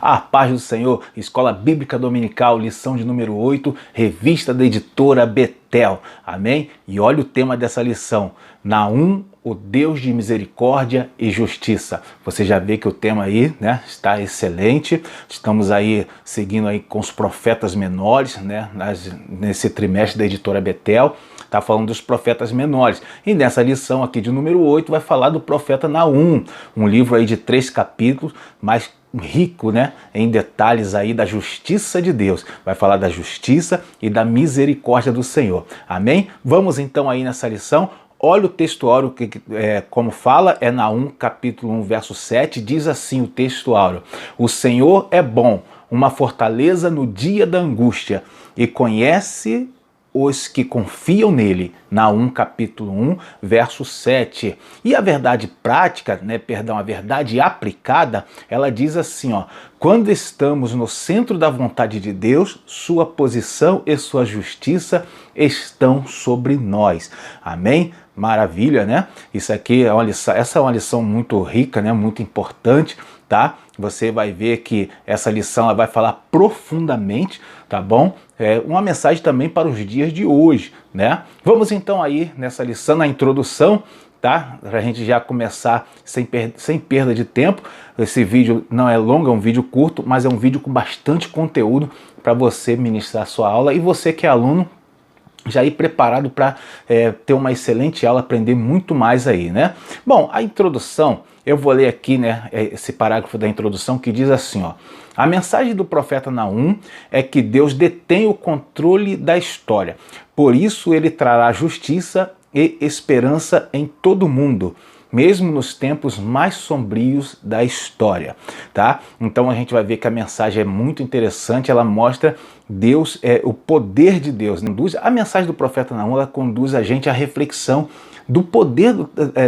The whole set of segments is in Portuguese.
A paz do Senhor, Escola Bíblica Dominical, lição de número 8, revista da editora Betel. Amém? E olha o tema dessa lição: Naum, o Deus de misericórdia e justiça. Você já vê que o tema aí, né, está excelente. Estamos aí seguindo aí com os profetas menores, né, nesse trimestre da editora Betel. Está falando dos profetas menores. E nessa lição aqui de número 8 vai falar do profeta Naum, um livro aí de 3 capítulos, mas rico, né, em detalhes aí da justiça de Deus. Vai falar da justiça e da misericórdia do Senhor. Amém? Vamos então aí nessa lição. Olha o textuário, como fala, é Naum capítulo 1, verso 7, diz assim o textuário: o Senhor é bom, uma fortaleza no dia da angústia, e conhece os que confiam nele. Naum capítulo 1, verso 7. E a verdade prática, a verdade aplicada, ela diz assim, ó: quando estamos no centro da vontade de Deus, sua posição e sua justiça estão sobre nós. Amém? Maravilha, né? Isso aqui é uma lição, essa é uma lição muito rica, né? Muito importante, tá? Você vai ver que essa lição ela vai falar profundamente, tá bom? É uma mensagem também para os dias de hoje, né? Vamos então aí nessa lição, na introdução, tá? Para a gente já começar sem perda de tempo. Esse vídeo não é longo, é um vídeo curto, mas é um vídeo com bastante conteúdo para você ministrar a sua aula, e você que é aluno, já ir preparado para ter uma excelente aula, aprender muito mais aí, né? Bom, a introdução, eu vou ler aqui, né, esse parágrafo da introdução que diz assim, ó: a mensagem do profeta Naum é que Deus detém o controle da história, por isso ele trará justiça e esperança em todo o mundo, mesmo nos tempos mais sombrios da história, tá? Então a gente vai ver que a mensagem é muito interessante, ela mostra Deus, o poder de Deus. A mensagem do profeta Naum, ela conduz a gente à reflexão do poder,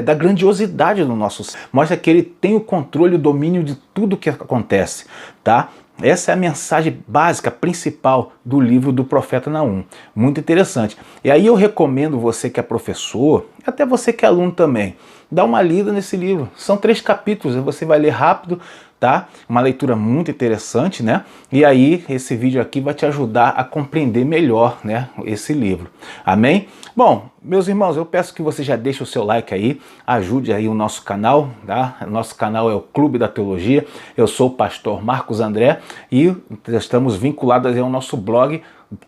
da grandiosidade do nosso Senhor. Mostra que ele tem o controle e o domínio de tudo que acontece, tá? Essa é a mensagem básica, principal do livro do profeta Naum. Muito interessante. E aí eu recomendo você que é professor, até você que é aluno também, dá uma lida nesse livro. São 3 capítulos, você vai ler rápido, tá? Uma leitura muito interessante, né? E aí esse vídeo aqui vai te ajudar a compreender melhor, né, esse livro. Amém? Bom, meus irmãos, eu peço que você já deixe o seu like aí, ajude aí o nosso canal, tá? Nosso canal é o Clube da Teologia. Eu sou o pastor Marcos André e estamos vinculados ao nosso blog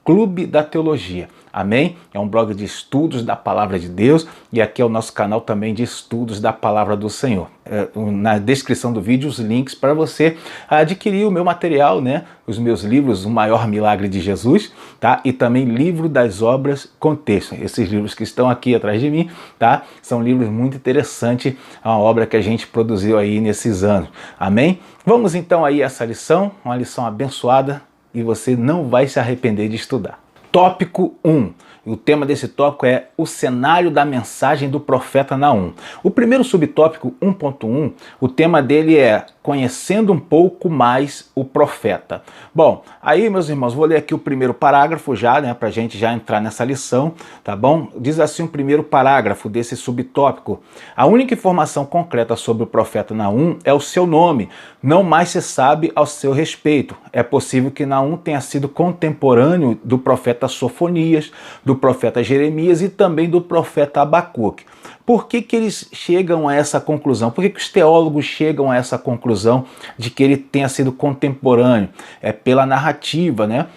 Clube da Teologia. Amém? É um blog de estudos da Palavra de Deus, e aqui é o nosso canal também de estudos da Palavra do Senhor. Na descrição do vídeo os links para você adquirir o meu material, né? Os meus livros, O Maior Milagre de Jesus, tá? E também Livro das Obras com Texto. Esses livros que estão aqui atrás de mim, tá? São livros muito interessantes, é uma obra que a gente produziu aí nesses anos. Amém? Vamos então aí a essa lição, uma lição abençoada, e você não vai se arrepender de estudar. Tópico 1. O tema desse tópico é o cenário da mensagem do profeta Naum. O primeiro subtópico, 1.1, o tema dele é conhecendo um pouco mais o profeta. Bom, aí, meus irmãos, vou ler aqui o primeiro parágrafo já, né, para a gente já entrar nessa lição, tá bom? Diz assim o primeiro parágrafo desse subtópico: a única informação concreta sobre o profeta Naum é o seu nome, não mais se sabe ao seu respeito. É possível que Naum tenha sido contemporâneo do profeta Sofonias, do profeta Jeremias e também do profeta Abacuque. Por que eles chegam a essa conclusão? Por que os teólogos chegam a essa conclusão de que ele tenha sido contemporâneo? É pela narrativa, né?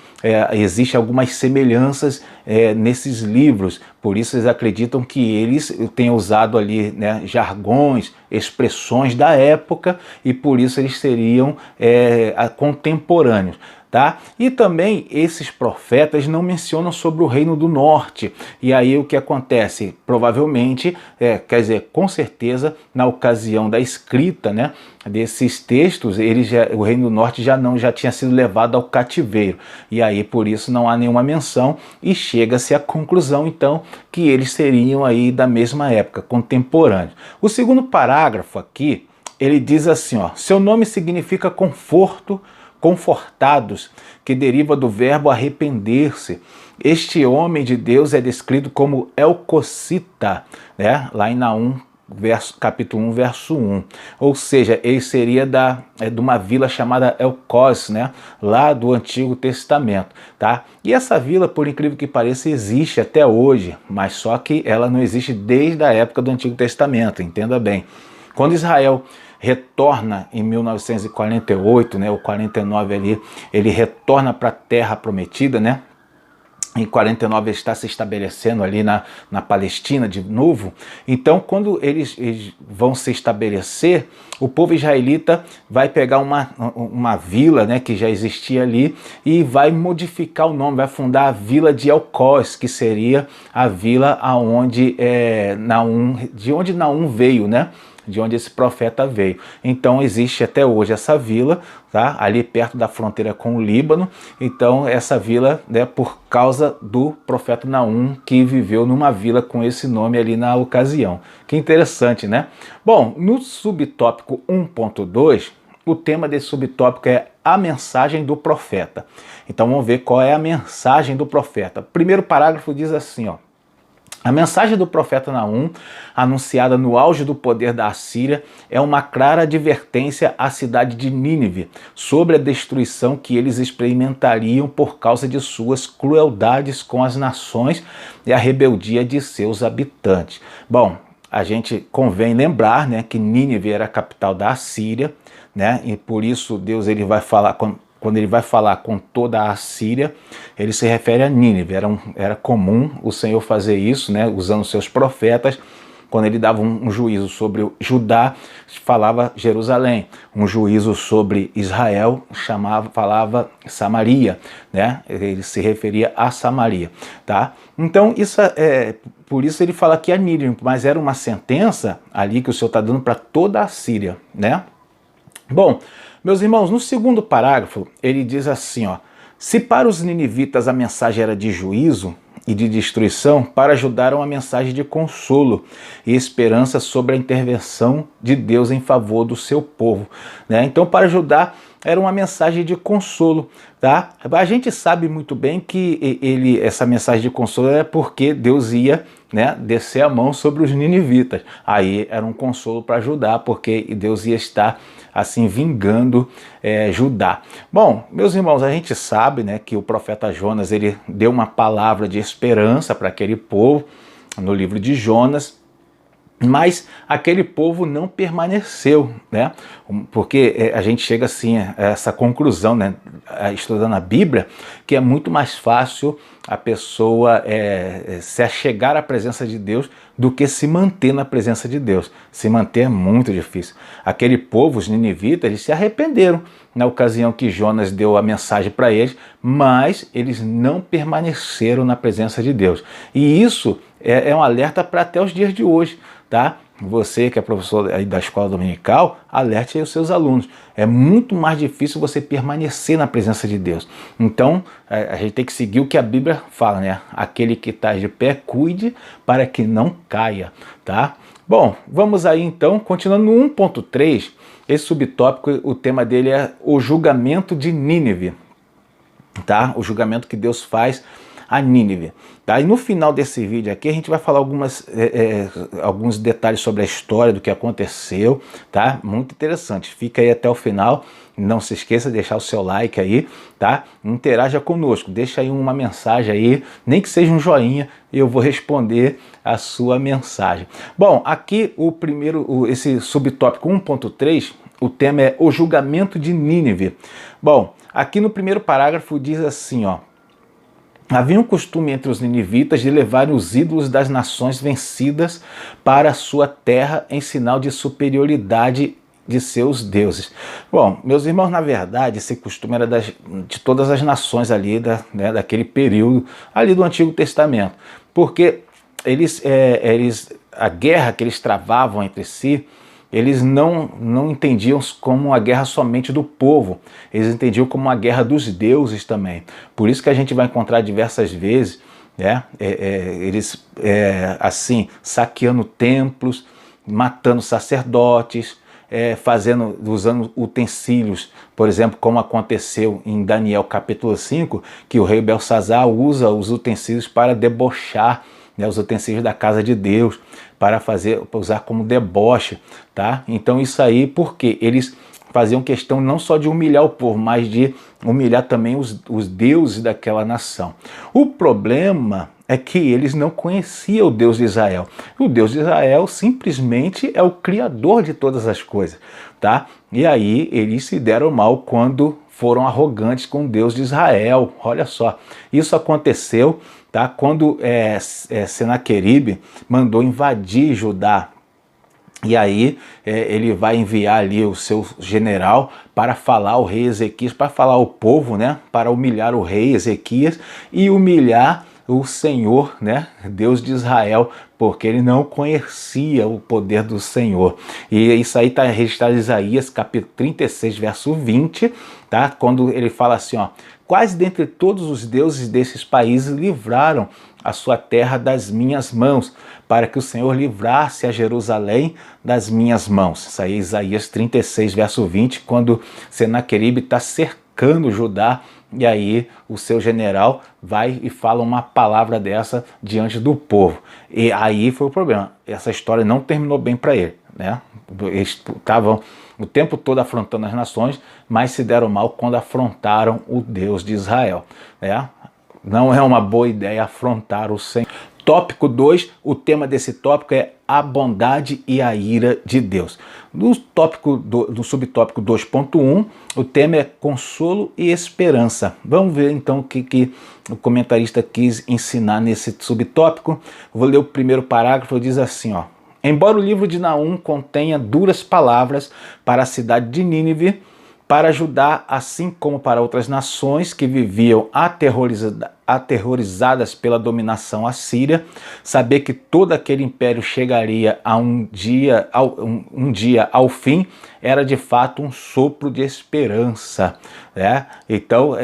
Existem algumas semelhanças nesses livros, por isso eles acreditam que eles tenham usado ali, né, jargões, expressões da época, e por isso eles seriam contemporâneos. Tá? E também esses profetas não mencionam sobre o reino do norte. E aí o que acontece? Provavelmente, quer dizer, com certeza, na ocasião da escrita, né, desses textos, o reino do norte já tinha sido levado ao cativeiro. E aí por isso não há nenhuma menção, e chega-se à conclusão então que eles seriam aí da mesma época, contemporâneos. O segundo parágrafo aqui, ele diz assim, ó: seu nome significa conforto, confortados, que deriva do verbo arrepender-se. Este homem de Deus é descrito como Elcocita, né? Lá em Naum capítulo 1, verso 1. Ou seja, ele seria de uma vila chamada Elcós, né? Lá do Antigo Testamento, tá? E essa vila, por incrível que pareça, existe até hoje, mas só que ela não existe desde a época do Antigo Testamento, entenda bem. Quando Israel retorna em 1948, né, ou 49 ali, ele retorna para a Terra Prometida, né? Em 49 ele está se estabelecendo ali na Palestina de novo. Então, quando eles vão se estabelecer, o povo israelita vai pegar uma vila, né, que já existia ali, e vai modificar o nome, vai fundar a vila de Elcós, que seria a vila de onde Naum veio, né? De onde esse profeta veio. Então existe até hoje essa vila, tá? Ali perto da fronteira com o Líbano. Então essa vila, né, por causa do profeta Naum, que viveu numa vila com esse nome ali na ocasião. Que interessante, né? Bom, no subtópico 1.2, o tema desse subtópico é a mensagem do profeta. Então vamos ver qual é a mensagem do profeta. O primeiro parágrafo diz assim, ó: a mensagem do profeta Naum, anunciada no auge do poder da Assíria, é uma clara advertência à cidade de Nínive sobre a destruição que eles experimentariam por causa de suas crueldades com as nações e a rebeldia de seus habitantes. Bom, a gente convém lembrar, né, que Nínive era a capital da Assíria, né, e por isso Deus ele vai falar quando ele vai falar com toda a Assíria, ele se refere a Nínive. Era comum o Senhor fazer isso, né, usando seus profetas. Quando ele dava um juízo sobre Judá, falava Jerusalém. Um juízo sobre Israel, falava Samaria, né? Ele se referia a Samaria, tá? Então, por isso ele fala aqui a Nínive, mas era uma sentença ali que o Senhor está dando para toda a Síria, né? Bom, meus irmãos, no segundo parágrafo, ele diz assim, ó: se para os ninivitas a mensagem era de juízo e de destruição, para Judá era uma mensagem de consolo e esperança sobre a intervenção de Deus em favor do seu povo, né? Então, para Judá era uma mensagem de consolo, tá? A gente sabe muito bem que essa mensagem de consolo é porque Deus ia, né, descer a mão sobre os ninivitas. Aí era um consolo para Judá, porque Deus ia estar assim vingando Judá. Bom, meus irmãos, a gente sabe, né, que o profeta Jonas ele deu uma palavra de esperança para aquele povo no livro de Jonas. Mas aquele povo não permaneceu, né? Porque a gente chega assim a essa conclusão, né, estudando a Bíblia, que é muito mais fácil a pessoa se achegar à presença de Deus do que se manter na presença de Deus. Se manter é muito difícil. Aquele povo, os ninivitas, eles se arrependeram na ocasião que Jonas deu a mensagem para eles, mas eles não permaneceram na presença de Deus. E isso é um alerta para até os dias de hoje, tá? Você que é professor aí da escola dominical, alerte aí os seus alunos. É muito mais difícil você permanecer na presença de Deus. Então, a gente tem que seguir o que a Bíblia fala, né? Aquele que está de pé, cuide para que não caia, tá? Bom, vamos aí então, continuando no 1.3, esse subtópico, o tema dele é o julgamento de Nínive, tá? O julgamento que Deus faz a Nínive. Tá? E no final desse vídeo aqui a gente vai falar alguns detalhes sobre a história do que aconteceu, tá? Muito interessante. Fica aí até o final. Não se esqueça de deixar o seu like aí, tá? Interaja conosco. Deixa aí uma mensagem aí, nem que seja um joinha, e eu vou responder a sua mensagem. Bom, aqui esse subtópico 1.3, o tema é o julgamento de Nínive. Bom, aqui no primeiro parágrafo diz assim, ó: havia um costume entre os ninivitas de levarem os ídolos das nações vencidas para a sua terra em sinal de superioridade de seus deuses. Bom, meus irmãos, na verdade, esse costume era de todas as nações ali, daquele período ali do Antigo Testamento, porque a guerra que eles travavam entre si, eles não entendiam como uma guerra somente do povo, eles entendiam como uma guerra dos deuses também. Por isso que a gente vai encontrar diversas vezes, né, eles assim, saqueando templos, matando sacerdotes, usando utensílios, por exemplo, como aconteceu em Daniel capítulo 5, que o rei Belsazar usa os utensílios para debochar, né, os utensílios da casa de Deus, para usar como deboche, tá? Então isso aí porque eles faziam questão não só de humilhar o povo, mas de humilhar também os deuses daquela nação. O problema é que eles não conheciam o Deus de Israel. O Deus de Israel simplesmente é o Criador de todas as coisas, tá? E aí eles se deram mal quando foram arrogantes com o Deus de Israel. Olha só, isso aconteceu, tá? Quando Senaqueribe mandou invadir Judá. E aí ele vai enviar ali o seu general para falar ao rei Ezequias, para falar ao povo, né? Para humilhar o rei Ezequias e humilhar o Senhor, né? Deus de Israel, porque ele não conhecia o poder do Senhor. E isso aí está registrado em Isaías, capítulo 36, verso 20, tá? Quando ele fala assim, ó: quais dentre todos os deuses desses países livraram a sua terra das minhas mãos, para que o Senhor livrasse a Jerusalém das minhas mãos. Isso aí é Isaías 36, verso 20, quando Senaqueribe está cercando Judá, e aí o seu general vai e fala uma palavra dessa diante do povo. E aí foi o problema, essa história não terminou bem para ele, né? Eles estavam o tempo todo afrontando as nações, mas se deram mal quando afrontaram o Deus de Israel, né? Não é uma boa ideia afrontar o Senhor. Tópico 2, o tema desse tópico é a bondade e a ira de Deus. No subtópico 2.1, o tema é consolo e esperança. Vamos ver então o que o comentarista quis ensinar nesse subtópico. Vou ler o primeiro parágrafo, diz assim, ó: embora o livro de Naum contenha duras palavras para a cidade de Nínive, para Judá, assim como para outras nações que viviam aterrorizadas pela dominação assíria, saber que todo aquele império chegaria a um dia ao fim era de fato um sopro de esperança, né? Então,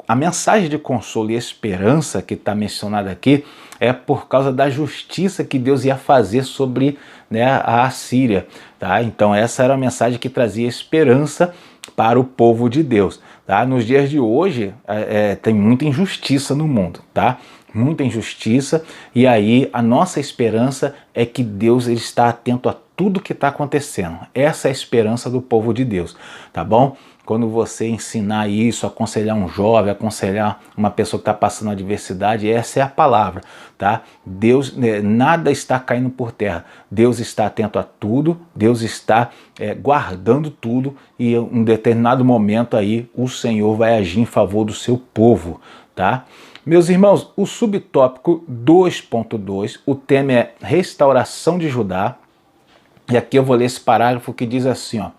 a mensagem de consolo e esperança que está mencionada aqui é por causa da justiça que Deus ia fazer sobre, né, a Assíria, tá? Então essa era a mensagem que trazia esperança para o povo de Deus, tá? Nos dias de hoje tem muita injustiça no mundo, tá? Muita injustiça, e aí a nossa esperança é que Deus ele está atento a tudo que está acontecendo. Essa é a esperança do povo de Deus, tá bom? Quando você ensinar isso, aconselhar um jovem, aconselhar uma pessoa que está passando adversidade, essa é a palavra, tá? Deus, nada está caindo por terra. Deus está atento a tudo, Deus está guardando tudo, e em um determinado momento aí o Senhor vai agir em favor do seu povo, tá? Meus irmãos, o subtópico 2.2, o tema é restauração de Judá. E aqui eu vou ler esse parágrafo que diz assim, ó: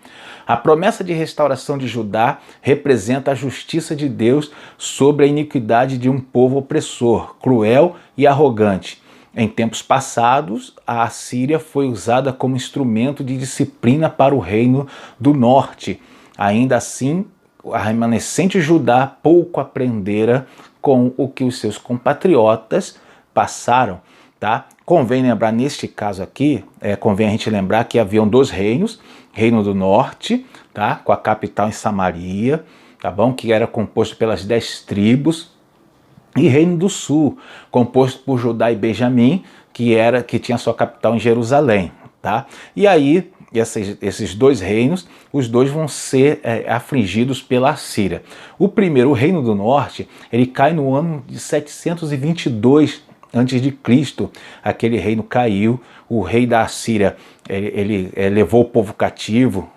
a promessa de restauração de Judá representa a justiça de Deus sobre a iniquidade de um povo opressor, cruel e arrogante. Em tempos passados, a Assíria foi usada como instrumento de disciplina para o reino do norte. Ainda assim, a remanescente Judá pouco aprendera com o que os seus compatriotas passaram, tá? Convém lembrar neste caso aqui, convém a gente lembrar que haviam dois reinos, reino do norte, tá? Com a capital em Samaria, tá bom? Que era composto pelas 10 tribos, e reino do sul, composto por Judá e Benjamim, que tinha sua capital em Jerusalém, tá? E aí esses dois reinos, os dois vão ser afligidos pela Assíria. O primeiro, o reino do norte, ele cai no ano de 722 antes de Cristo. Aquele reino caiu, o rei da Assíria ele levou o povo cativo,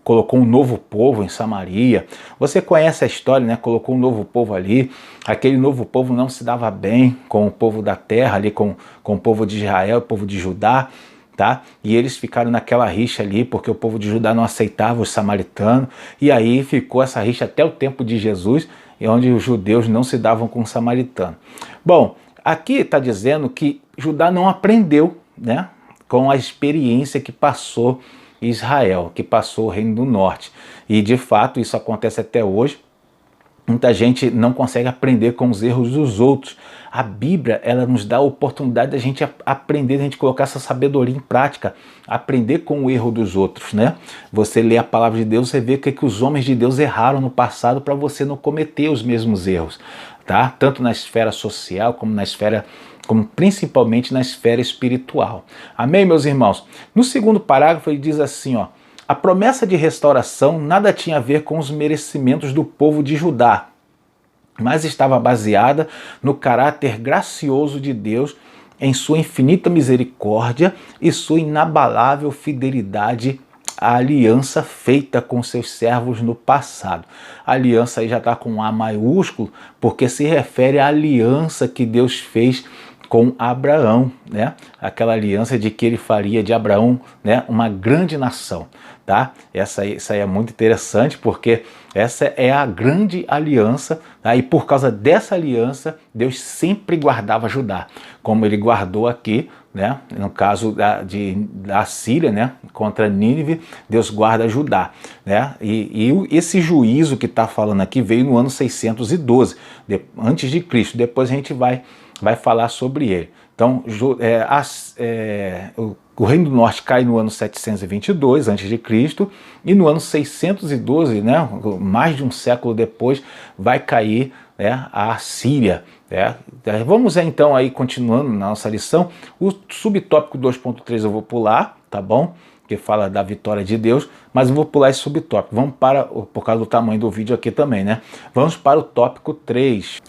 colocou um novo povo em Samaria. Você conhece a história, né? Colocou um novo povo ali. Aquele novo povo não se dava bem com o povo da terra, ali com o povo de Israel, o povo de Judá, tá? E eles ficaram naquela rixa ali, porque o povo de Judá não aceitava os samaritanos, e aí ficou essa rixa até o tempo de Jesus, onde os judeus não se davam com os samaritanos. Bom, aqui está dizendo que Judá não aprendeu, né, com a experiência que passou Israel, que passou o reino do norte. E de fato isso acontece até hoje. Muita gente não consegue aprender com os erros dos outros. A Bíblia, ela nos dá a oportunidade da gente aprender, da gente colocar essa sabedoria em prática, aprender com o erro dos outros, né? Você lê a palavra de Deus, você vê o que os homens de Deus erraram no passado para você não cometer os mesmos erros, tá? Tanto na esfera social como na esfera como principalmente na esfera espiritual. Amém, meus irmãos? No segundo parágrafo ele diz assim, ó, a promessa de restauração nada tinha a ver com os merecimentos do povo de Judá, mas estava baseada no caráter gracioso de Deus, em sua infinita misericórdia e sua inabalável fidelidade à aliança feita com seus servos no passado. A aliança aí já está com um A maiúsculo, porque se refere à aliança que Deus fez com Abraão, né? Aquela aliança de que ele faria de Abraão, né, uma grande nação, tá? Isso aí é muito interessante, porque essa é a grande aliança, tá? E por causa dessa aliança, Deus sempre guardava Judá, como ele guardou aqui, né? No caso da Síria, né, contra Nínive, Deus guarda Judá, né? E esse juízo que está falando aqui veio no ano 612, antes de Cristo. Depois a gente vai falar sobre ele. Então, o Reino do Norte cai no ano 722 a.C. e no ano 612, né, mais de um século depois, vai cair, né, a Síria. Vamos então aí continuando na nossa lição. O subtópico 2.3 eu vou pular, tá bom? Que fala da vitória de Deus, mas eu vou pular esse subtópico. Vamos por causa do tamanho do vídeo aqui também, né? Vamos para o tópico 3.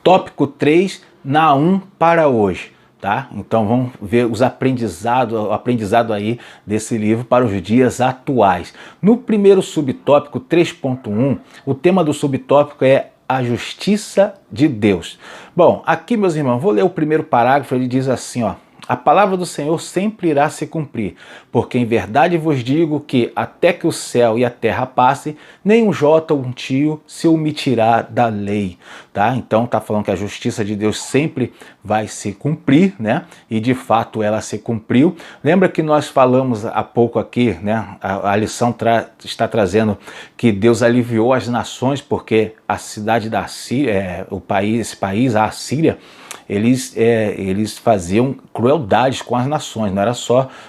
Tópico 3, Naum para hoje, tá? Então vamos ver o aprendizado aí desse livro para os dias atuais. No primeiro subtópico, 3.1, o tema do subtópico é a justiça de Deus. Bom, aqui, meus irmãos, vou ler o primeiro parágrafo. Ele diz assim, ó: a palavra do Senhor sempre irá se cumprir, porque em verdade vos digo que até que o céu e a terra passem, nem um jota ou um tio se omitirá da lei, tá? Então tá falando que a justiça de Deus sempre vai se cumprir, né? E de fato ela se cumpriu. Lembra que nós falamos há pouco aqui, né? A lição está trazendo que Deus aliviou as nações, porque a cidade da Síria, esse país, a Síria, eles faziam crueldades com as nações,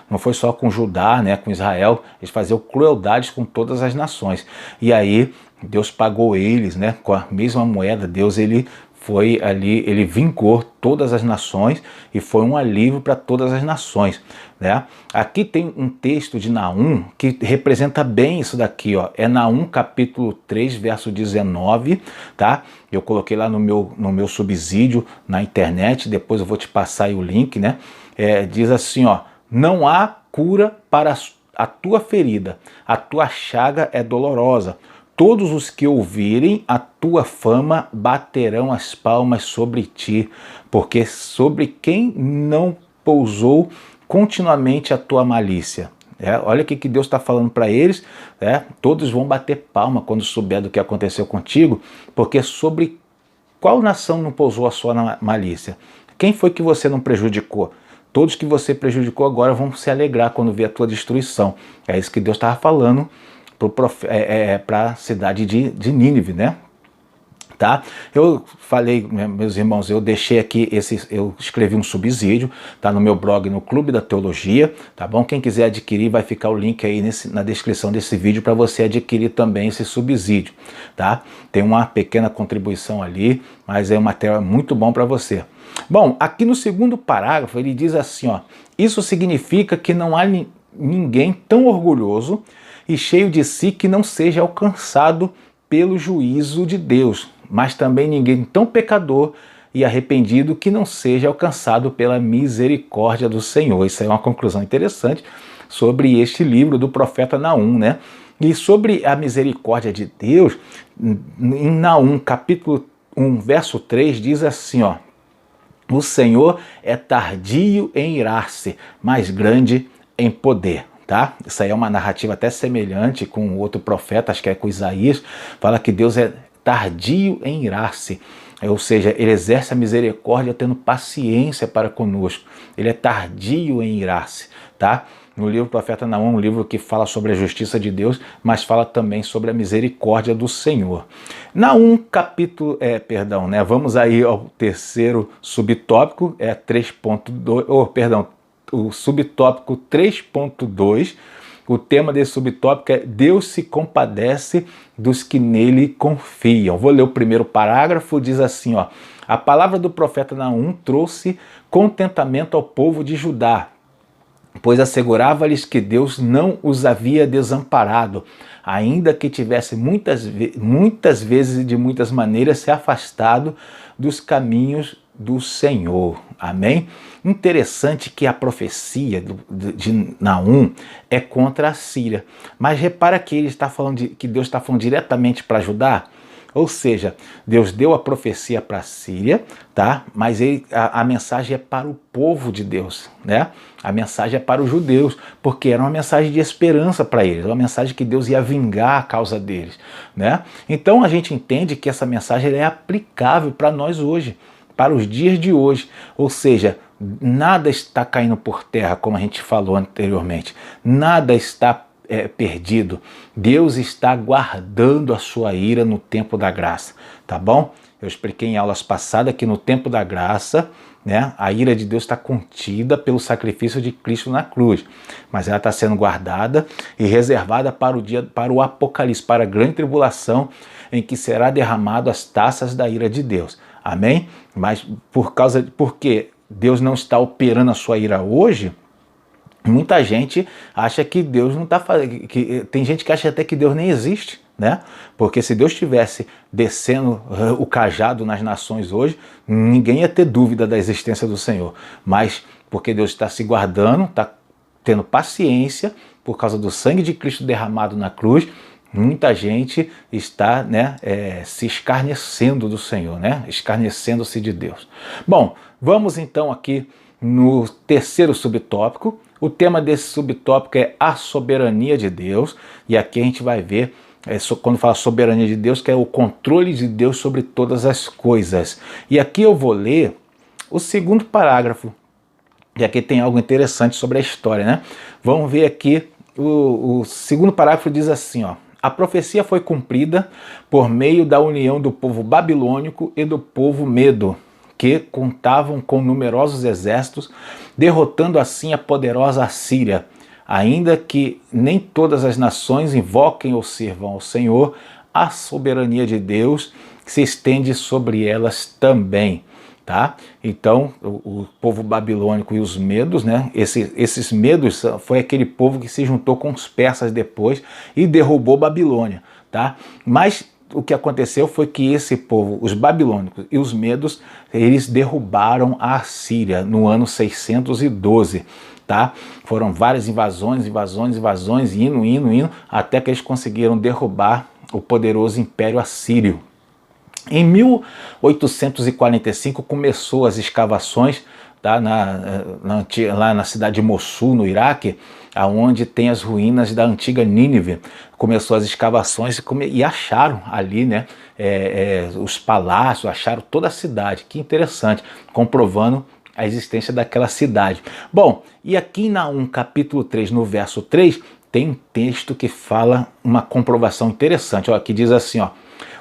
não foi só com Judá, né, com Israel, eles faziam crueldades com todas as nações. E aí Deus pagou eles, né, com a mesma moeda. Deus ele foi ali, ele vingou todas as nações e foi um alívio para todas as nações, né? Aqui tem um texto de Naum que representa bem isso daqui, ó. É Naum capítulo 3, verso 19, tá? Eu coloquei lá no meu subsídio na internet, depois eu vou te passar aí o link, né? Diz assim, ó: não há cura para a tua ferida, a tua chaga é dolorosa. Todos os que ouvirem a tua fama baterão as palmas sobre ti, porque sobre quem não pousou continuamente a tua malícia. Olha o que Deus está falando para eles, todos vão bater palma quando souber do que aconteceu contigo, porque sobre qual nação não pousou a sua malícia? Quem foi que você não prejudicou? Todos que você prejudicou agora vão se alegrar quando ver a tua destruição. É isso que Deus estava falando para a cidade de Nínive, né? Tá? Eu falei, meus irmãos, eu deixei aqui eu escrevi um subsídio, tá no meu blog no Clube da Teologia, tá bom? Quem quiser adquirir, vai ficar o link aí na descrição desse vídeo para você adquirir também esse subsídio, tá? Tem uma pequena contribuição ali, mas é um material muito bom para você. Bom, aqui no segundo parágrafo ele diz assim, ó: isso significa que não há ninguém tão orgulhoso e cheio de si que não seja alcançado pelo juízo de Deus, mas também ninguém tão pecador e arrependido que não seja alcançado pela misericórdia do Senhor. Isso é uma conclusão interessante sobre este livro do profeta Naum, né? E sobre a misericórdia de Deus, em Naum, capítulo 1, verso 3, diz assim, ó: o Senhor é tardio em irar-se, mas grande em poder. Tá? Isso aí é uma narrativa até semelhante com outro profeta, acho que é com Isaías, fala que Deus é tardio em irar-se, ou seja, ele exerce a misericórdia tendo paciência para conosco, ele é tardio em irar-se, tá? No livro Profeta Naum, um livro que fala sobre a justiça de Deus, mas fala também sobre a misericórdia do Senhor. Naum capítulo, né? Vamos aí ao terceiro subtópico, 3.2, o subtópico 3.2, o tema desse subtópico é Deus se compadece dos que nele confiam. Vou ler o primeiro parágrafo, diz assim, ó: A palavra do profeta Naum trouxe contentamento ao povo de Judá, pois assegurava-lhes que Deus não os havia desamparado, ainda que tivesse muitas vezes e de muitas maneiras se afastado dos caminhos do Senhor. Amém? Interessante que a profecia de Naum é contra a Síria, mas repara que ele está falando que Deus está falando diretamente para Judá. Ou seja, Deus deu a profecia para a Síria, tá? Mas a mensagem é para o povo de Deus, né? A mensagem é para os judeus, porque era uma mensagem de esperança para eles, uma mensagem que Deus ia vingar a causa deles, né? Então a gente entende que essa mensagem é aplicável para nós hoje, para os dias de hoje. Ou seja, nada está caindo por terra, como a gente falou anteriormente. Nada está perdido. Deus está guardando a sua ira no tempo da graça, tá bom? Eu expliquei em aulas passadas que no tempo da graça, né, a ira de Deus está contida pelo sacrifício de Cristo na cruz, mas ela está sendo guardada e reservada para o dia, para o Apocalipse, para a grande tribulação, em que será derramado as taças da ira de Deus. Amém? Mas porque Deus não está operando a sua ira hoje, muita gente acha que Deus não está fazendo. Tem gente que acha até que Deus nem existe, né? Porque se Deus estivesse descendo o cajado nas nações hoje, ninguém ia ter dúvida da existência do Senhor. Mas porque Deus está se guardando, está tendo paciência por causa do sangue de Cristo derramado na cruz, muita gente está, né, se escarnecendo do Senhor, né? Escarnecendo-se de Deus. Bom, vamos então aqui no terceiro subtópico. O tema desse subtópico é a soberania de Deus, e aqui a gente vai ver, quando fala soberania de Deus, que é o controle de Deus sobre todas as coisas. E aqui eu vou ler o segundo parágrafo, e aqui tem algo interessante sobre a história, né? Vamos ver aqui, o segundo parágrafo diz assim, ó: a profecia foi cumprida por meio da união do povo babilônico e do povo medo, que contavam com numerosos exércitos, derrotando assim a poderosa Assíria. Ainda que nem todas as nações invoquem ou sirvam ao Senhor, a soberania de Deus se estende sobre elas também. Tá? Então, o povo babilônico e os medos, né? Esses medos foi aquele povo que se juntou com os persas depois e derrubou Babilônia. Tá? Mas o que aconteceu foi que esse povo, os babilônicos e os medos, eles derrubaram a Assíria no ano 612, tá? Foram várias invasões, indo, até que eles conseguiram derrubar o poderoso Império Assírio. Em 1845 começou as escavações, tá, lá na cidade de Mossul, no Iraque, aonde tem as ruínas da antiga Nínive. Começou as escavações e acharam ali, né, os palácios, acharam toda a cidade. Que interessante, comprovando a existência daquela cidade. Bom, e aqui em Naum capítulo 3, no verso 3, tem um texto que fala uma comprovação interessante, ó, que diz assim, ó: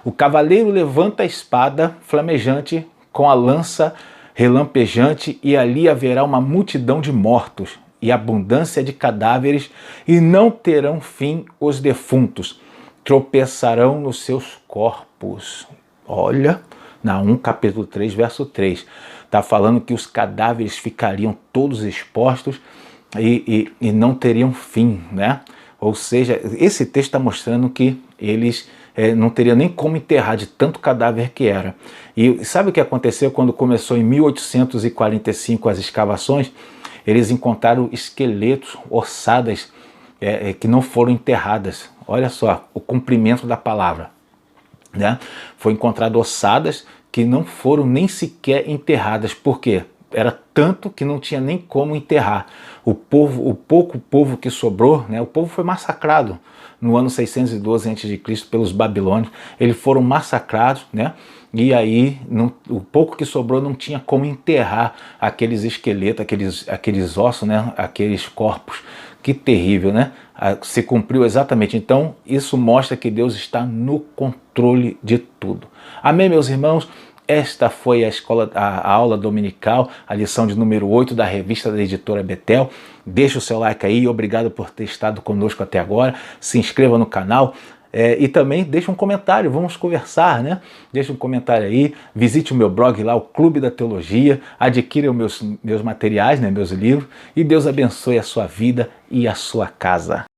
o cavaleiro levanta a espada flamejante com a lança relampejante, e ali haverá uma multidão de mortos e abundância de cadáveres, e não terão fim os defuntos, tropeçarão nos seus corpos. Olha, Naum capítulo 3, verso 3. Está falando que os cadáveres ficariam todos expostos e não teriam fim, né? Ou seja, esse texto está mostrando que eles não teriam nem como enterrar de tanto cadáver que era. E sabe o que aconteceu quando começou em 1845 as escavações? Eles encontraram esqueletos, ossadas que não foram enterradas. Olha só, o cumprimento da palavra, né? Foi encontrado ossadas que não foram nem sequer enterradas. Por quê? Era tanto que não tinha nem como enterrar. O pouco povo que sobrou, né? O povo foi massacrado no ano 612 a.C. pelos babilônios. Eles foram massacrados, né? E aí o pouco que sobrou não tinha como enterrar aqueles esqueletos, aqueles ossos, né? Aqueles corpos. Que terrível, né? Se cumpriu exatamente. Então, isso mostra que Deus está no controle de tudo. Amém, meus irmãos? Esta foi a aula dominical, a lição de número 8 da revista da editora Betel. Deixa o seu like aí, obrigado por ter estado conosco até agora. Se inscreva no canal, E também deixa um comentário, vamos conversar, né? Deixa um comentário aí, visite o meu blog lá, o Clube da Teologia, adquira os meus materiais, né, meus livros, e Deus abençoe a sua vida e a sua casa.